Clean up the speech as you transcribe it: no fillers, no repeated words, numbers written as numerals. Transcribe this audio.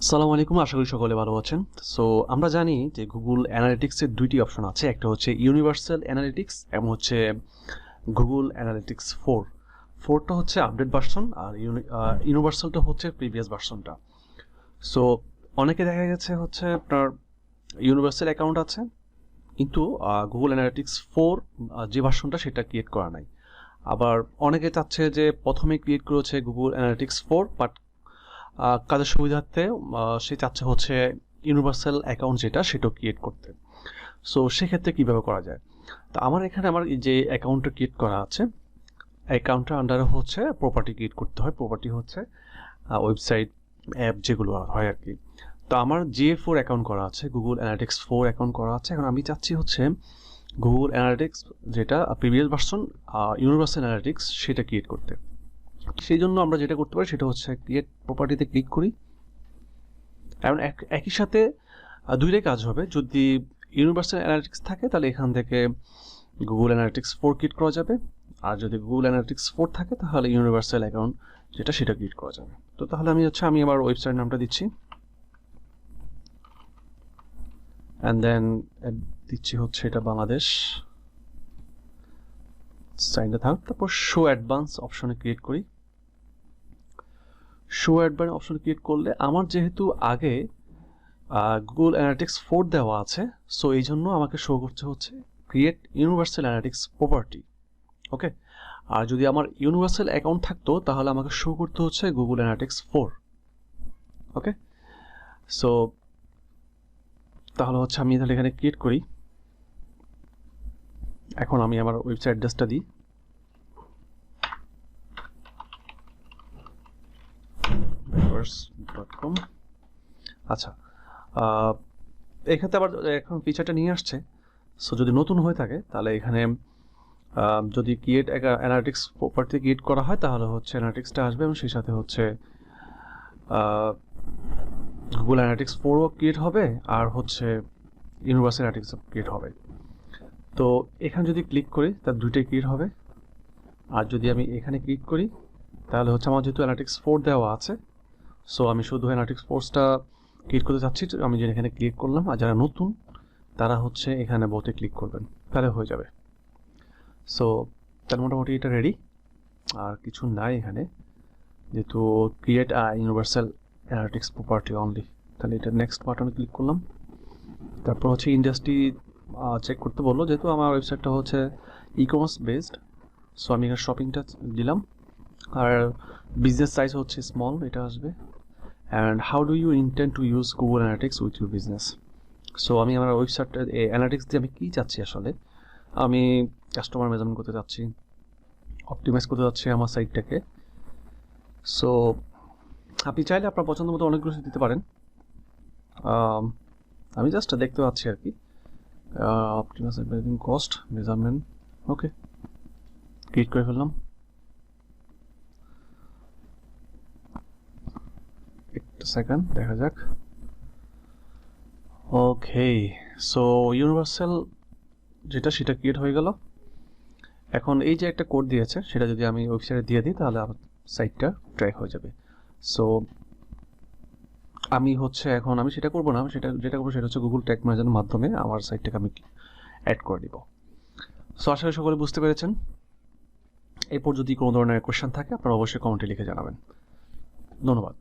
আসসালামু আলাইকুম, আশা করি সকলে ভালো আছেন। সো আমরা জানি যে গুগল অ্যানালিটিক্সের দুইটি অপশন আছে, একটা হচ্ছে ইউনিভার্সাল অ্যানালিটিক্স এবং হচ্ছে গুগল অ্যানালিটিক্স 4টা হচ্ছে আপডেট ভার্সন, আর ইউনিভার্সালটা হচ্ছে প্রিভিয়াস ভার্সনটা। সো অনেকে দেখা গেছে হচ্ছে আপনার ইউনিভার্সাল অ্যাকাউন্ট আছে, কিন্তু গুগল অ্যানালিটিক্স 4 যে ভার্সনটা সেটা ক্রিয়েট করা নাই। আবার অনেকে চাচ্ছে যে প্রথমে ক্রিয়েট করেছে গুগল অ্যানালিটিক্স 4, বাট কাজের সুবিধার্থে সে চাচ্ছে হচ্ছে ইউনিভার্সাল অ্যাকাউন্ট যেটা সেটা ক্রিয়েট করতে। সো সেক্ষেত্রে কীভাবে করা যায়? তো আমার এখানে আমার যে অ্যাকাউন্টটা ক্রিয়েট করা আছে, অ্যাকাউন্টটার আন্ডারে হচ্ছে প্রপার্টি ক্রিয়েট করতে হয়। প্রপার্টি হচ্ছে ওয়েবসাইট, অ্যাপ যেগুলো হয় আর কি। তো আমার GA4 অ্যাকাউন্ট করা আছে, গুগল অ্যানালিটিক্স 4 অ্যাকাউন্ট করা আছে। এখন আমি চাচ্ছি হচ্ছে গুগল অ্যানালিটিক্স যেটা প্রিভিয়াস ভার্সন ইউনিভার্সাল অ্যানালিটিক্স সেটা ক্রিয়েট করতে। সেই জন্য আমরা যেটা করতে পারি সেটা হচ্ছে ক্রিয়েট প্রপার্টিতে ক্লিক করি। এবং একই সাথে দুইটাই কাজ হবে। যদি ইউনিভার্সাল অ্যানালিটিক্স থাকে তাহলে এখান থেকে গুগল অ্যানালিটিক্স 4 ক্রিয়েট করা যাবে, আর যদি গুগল অ্যানালিটিক্স 4 থাকে তাহলে ইউনিভার্সাল অ্যাকাউন্ট যেটা সেটা ক্রিয়েট করা যাবে। তো তাহলে আমি আমার ওয়েবসাইট নামটা দিচ্ছি, অ্যান্ড দেন দিচ্ছি হচ্ছে এটা বাংলাদেশ সাইনটা থাক। তারপর শো অ্যাডভান্স অপশনে ক্রিয়েট করি। শো অ্যাডভান্স অপশন ক্রিয়েট করলে আমার যেহেতু আগে গুগল অ্যানালিটিক্স 4 দেওয়া আছে, সো এই জন্য আমাকে শো করছে হচ্ছে ক্রিয়েট ইউনিভার্সাল অ্যানালিটিক্স প্রপার্টি। ওকে, আর যদি আমার ইউনিভার্সাল অ্যাকাউন্ট থাকতো তাহলে আমাকে শো করতে হচ্ছে গুগল অ্যানালিটিক্স 4। ওকে, সো তাহলে হচ্ছে আমি তাহলে এখানে ক্রিয়েট করি। এখন আমি আমার ওয়েবসাইট অ্যাড্রেসটা দিই। .com। আচ্ছা, এক্ষেত্রে আবার এখন ফিচারটা নিয়ে আসছে। সো যদি নতুন হয়ে থাকে তাহলে এখানে যদি ক্রিয়েট অ্যানালিটিক্স প্রপার্টি ক্রিয়েট করা হয় তাহলে হচ্ছে অ্যানালিটিক্সটা আসবে, এবং সেই সাথে হচ্ছে গুগল অ্যানালিটিক্স 4ও ক্রিয়েট হবে, আর হচ্ছে ইউনিভার্সাল অ্যানালিটিক্স ক্রিয়েট হবে। তো এখানে যদি ক্লিক করি তার দুইটাই ক্রিয়েট হবে। আর যদি আমি এখানে ক্লিক করি তাহলে হচ্ছে আমার যেহেতু অ্যানালিটিক্স 4 দেওয়া আছে, সো আমি শুধু অ্যানালিটিক্স 4টা ক্লিক করতে চাচ্ছি। আমি যেখানে এখানে ক্লিক করলাম, আর যারা নতুন তারা হচ্ছে এখানে বোতে ক্লিক করবেন, তাহলে হয়ে যাবে। সো তার মোটামুটি এটা রেডি, আর কিছু নাই এখানে, যেহেতু create universal analytics property only. তাহলে এটা নেক্সট বাটনে ক্লিক করলাম। তারপর হচ্ছে ইন্ডাস্ট্রি চেক করতে বললো, যেহেতু আমার ওয়েবসাইটটা হচ্ছে ই কমার্স বেসড, সো আমি এখানে শপিংটা দিলাম। আর বিজনেস সাইজ হচ্ছে স্মল, এটা আসবে। And how do you intend to use Google analytics with your business. So আমি আমার ওয়েবসাইটটা অ্যানালিটিক্স দিয়ে আমি কী চাচ্ছি আসলে, আমি কাস্টমার মেজারমেন্ট করতে চাচ্ছি, অপটিমাইজ করতে চাচ্ছি আমার সাইটটাকে। সো আপনি চাইলে আপনার পছন্দ মতো অনেকগুলো দিতে পারেন। আমি জাস্ট দেখতে পাচ্ছি আর কি, অপটিমাইজ কস্ট মেজারমেন্ট। ওকে, ক্লিক করে ফেললাম। একটা সেকেন্ড দেখা যাক। ওকে, সো ইউনিভার্সাল যেটা সেটা ক্রিয়েট হয়ে গেল। এখন এই যে একটা কোড দিয়েছে সেটা যদি আমি ওয়েবসাইটে দিয়ে দিই তাহলে আমার সাইটটা ট্র্যাক হয়ে যাবে। সো আমি হচ্ছে এখন আমি সেটা করবো না, যেটা করবো সেটা হচ্ছে গুগল ট্যাগ ম্যানেজারের মাধ্যমে আমার সাইটটাকে আমি অ্যাড করে দিব। সো আশা করি সকলে বুঝতে পেরেছেন। এরপর যদি কোনো ধরনের কোয়েশ্চেন থাকে আপনারা অবশ্যই কমেন্টে লিখে জানাবেন। ধন্যবাদ।